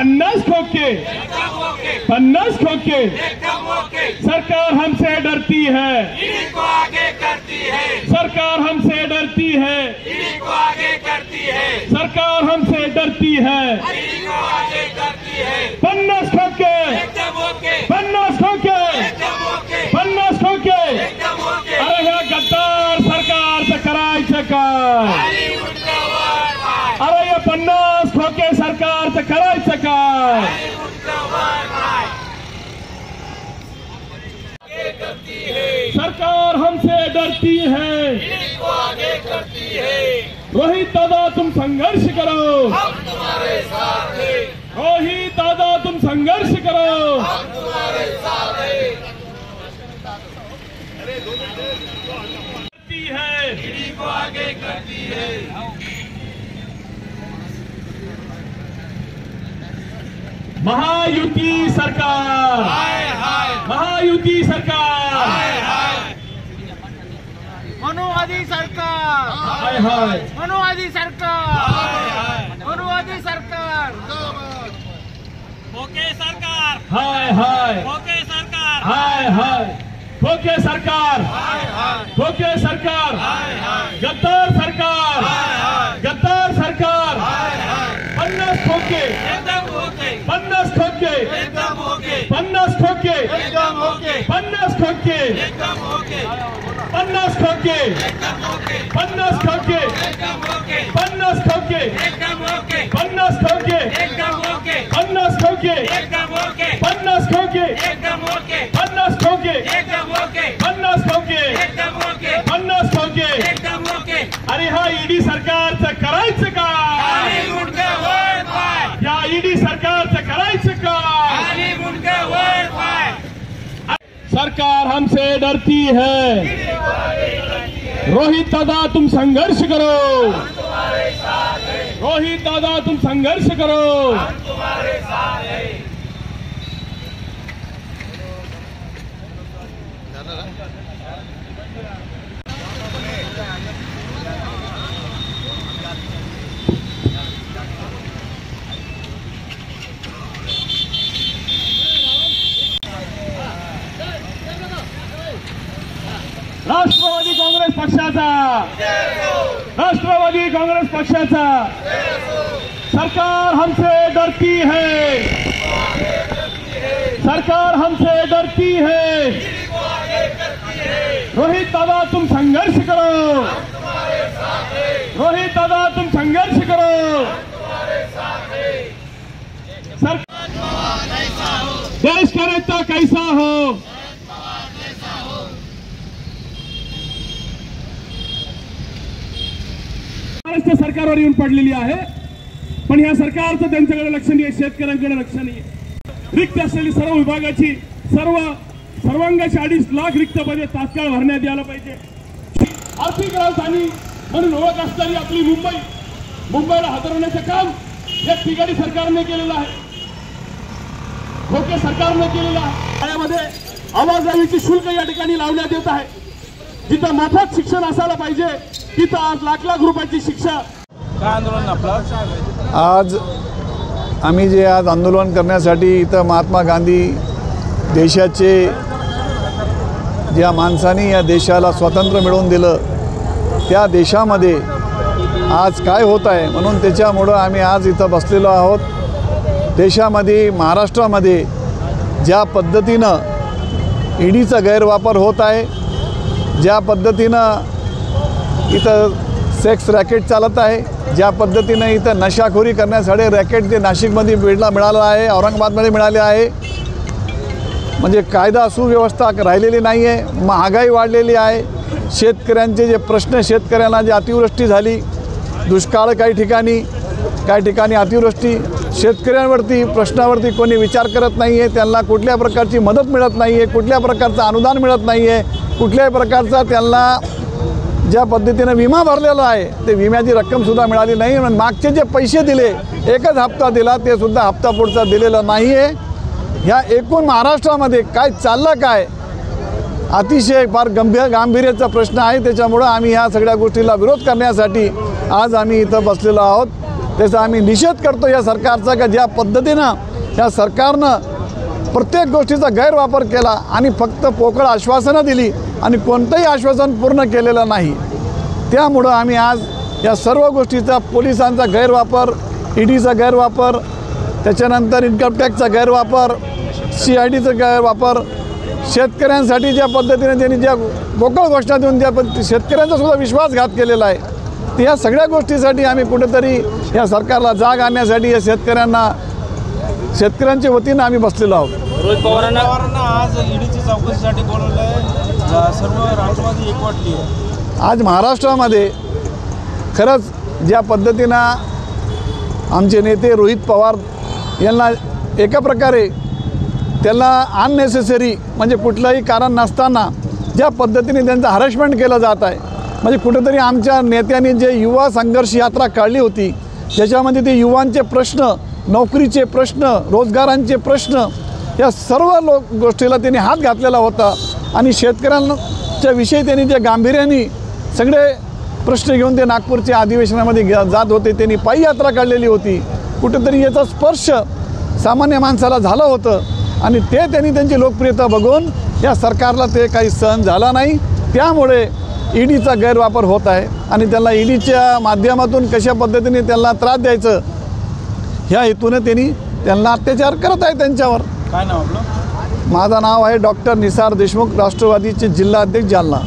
50 खोके 50 खोके। सरकार हमसे डरती है, ईडी को आगे करती है, सरकार हमसे डरती है, ईडी को आगे करती है, सरकार हमसे डरती है। ईडी को आगे करती है। 50 खोके एकदम ओके, 50 खोके एकदम ओके, 50 खोके। एकदम ओके। अरे ह्या गद्दार सरकारचं करायचं काय? बॉलिवूडचं वर पाय, अरे या 50 खोके सरकारचं करायचं काय? बॉलिवूडचं वर पाय। आगे करती है, सरकार हमसे डरती है। ईडी को आगे करती है। रोहित दादा तुम संघर्ष करो, हम तुम्हारे साथ हैं, रोहित दादा तुम संघर्ष करो। हम तुम्हारे साथ हैं। डरती है, ईडी को आगे करती है। महायुती सरकार, हाय हाय, महायुती सरकार। हाय हाय, मनुवादी सरकार, हाय हाय, मनुवादी सरकार, हाय हाय, मनुवादी सरकार, ओके सरकार, हाय हाय, ओके सरकार, हाय हाय। खोके सरकार, हाय हाय, खोके सरकार, हाय हाय, गद्दार सरकार, हाय हाय, गद्दार सरकार। हाय हाय। 50 खोके, एकदम ओके, 50 खोके, एकदम ओके, 50 खोके, एकदम ओके, 50 खोके, एकदम ओके, 50 खोके, एकदम ओके, 50 खोके, एकदम ओके, 50 खोके, एकदम ओके, 50 खोके, एकदम ओके, 50 खोके, एकदम ओके, 50 खोके, एकदम ओके, 50 खोके, एकदम ओके, 50 खोके, एकदम ओके, 50 खोके। एकदम ओके। अरे हा ईडी सरकारचं करायचं का? बॉलिवूडचं वर पाय, या ईडी सरकारचं करायचं का? बॉलिवूडचं वर पाय। सरकार हमसे डरती है। रोहित दादा तुम संघर्ष करो, रोहित दादा तुम संघर्ष करो। तुम्हारे साथ है। राष्ट्रवादी काँग्रेस पक्षाचा, राष्ट्रवादी काँग्रेस पक्षाचा। सरकार हमसे डरती है, सरकार हमसे डरती है। रोहित दादा तुम संघर्ष करो, रोहित दादा तुम संघर्ष करो। देश का नेता कैसा हो, महाराष्ट्र सरकारवर येऊन पडलेली आहे, पण ह्या सरकारचं त्यांच्याकडे लक्ष नाही, शेतकऱ्यांकडे लक्ष नाही। रिक्त असलेली सर्व विभागाची सर्वांगाची 2.5 लाख रिक्त पदे तात्काळ भरण्यात यायला पाहिजे। आर्थिक राजधानी म्हणून ओळख असणारी आपली मुंबईला हादरवण्याचं काम या ठिकाणी सरकारने केलेलं आहे, खोके सरकारने केलेलं आहे। त्यामध्ये आवाजावीची शुल्क या ठिकाणी लावण्यात येत आहे। जिथं मोफत शिक्षण असायला पाहिजे तिथं आज लाख रुपयाची शिक्षा। काय आंदोलन आपलं? आज आम्ही जे आज आंदोलन करण्यासाठी इथं महात्मा गांधी देशाचे ज्या माणसांनी या देशाला स्वातंत्र्य मिळवून दिलं त्या देशामध्ये आज काय होत आहे म्हणून त्याच्यामुळं आम्ही आज इथं बसलेलो आहोत। देशामध्ये महाराष्ट्रामध्ये ज्या पद्धतीनं ईडीचा गैरवापर होत आहे, ज्या पद्धतीनं इथं सेक्स रॅकेट चालत आहे, ज्या पद्धतीनं इथं नशाखोरी करण्यासाठी रॅकेट ते नाशिकमध्ये मिळालं आहे, औरंगाबादमध्ये मिळाले आहे, म्हणजे कायदा सुव्यवस्था राहिलेली नाही आहे, महागाई वाढलेली आहे, शेतकऱ्यांचे जे प्रश्न, शेतकऱ्यांना जे अतिवृष्टी झाली, दुष्काळ काही ठिकाणी अतिवृष्टी, शेतकऱ्यांवरती प्रश्नावरती कोणी विचार करत नाही आहे, त्यांना कुठल्या प्रकारची मदत मिळत नाही आहे, कुठल्या प्रकारचं अनुदान मिळत नाही आहे, कुठल्याही प्रकारचा त्यांना ज्या पद्धतीने विमा भरलेला आहे ते विम्याची रक्कमसुद्धा मिळाली नाही। मागचे जे पैसे दिले, एकच हप्ता दिला, ते सुद्धा हप्ता पुढचा दिलेला नाही आहे। ह्या एकूण महाराष्ट्रामध्ये काय चाललं काय, अतिशय फार गांभीर्याचा प्रश्न आहे। त्याच्यामुळं आम्ही ह्या सगळ्या गोष्टीला विरोध करण्यासाठी आज आम्ही इथं बसलेलो आहोत। त्याचा आम्ही निषेध करतो या सरकारचा, का ज्या पद्धतीनं या सरकारनं प्रत्येक गोष्टीचा गैरवापर केला आणि फक्त पोकळ आश्वासनं दिली आणि कोणतंही आश्वासन पूर्ण केलेलं नाही. त्यामुळं आम्ही आज या सर्व गोष्टीचा, पोलिसांचा गैरवापर, ईडीचा गैरवापर, त्याच्यानंतर इन्कम टॅक्सचा गैरवापर, CIDचा गैरवापर, शेतकऱ्यांसाठी ज्या पद्धतीने त्यांनी ज्या पोकळ घोषणा देऊन ज्या शेतकऱ्यांचा सुद्धा विश्वासघात केलेला आहे, तर या सगळ्या गोष्टीसाठी आम्ही कुठेतरी या सरकारला जाग आणण्यासाठी या शेतकऱ्यांच्या वतीनं आम्ही बसलेलो आहोत. रोहित पवारांना आज ईडीची चौकशीसाठी बोलवलं आहे. सर्व राष्ट्रवादी एकवटली आहे. आज महाराष्ट्रामध्ये खरंच ज्या पद्धतीनं आमचे नेते रोहित पवार यांना एका प्रकारे त्यांना अननेसेसरी म्हणजे कुठलंही कारण नसताना ज्या पद्धतीने त्यांचं हॅरेसमेंट केलं जात आहे, म्हणजे कुठेतरी आमच्या नेत्यांनी जे युवा संघर्ष यात्रा काढली होती, ज्याच्यामध्ये ते युवांचे प्रश्न, नोकरीचे प्रश्न, रोजगारांचे प्रश्न, या सर्व गोष्टीला त्यांनी हात घातलेला होता आणि शेतकऱ्यांच्या विषयी त्यांनी जे गांभीर्याने सगळे प्रश्न घेऊन ते नागपूरच्या अधिवेशनामध्ये जात होते. त्यांनी पायी यात्रा काढलेली होती. कुठेतरी याचा स्पर्श सामान्य माणसाला झालं होतं आणि त्यांनी त्यांची लोकप्रियता बघून या सरकारला ते काही सहन झाला नाही. त्यामुळे ईडीचा गैरवापर होत आहे आणि त्यांना ईडीच्या माध्यमातून कशा पद्धतीने त्यांना त्रास द्यायचं ह्या हेतूने त्यांना अत्याचार करत आहे त्यांच्यावर. काय नाव आपलं? माझं नाव आहे डॉक्टर निसार देशमुख, राष्ट्रवादीचे जिल्हाध्यक्ष जालना.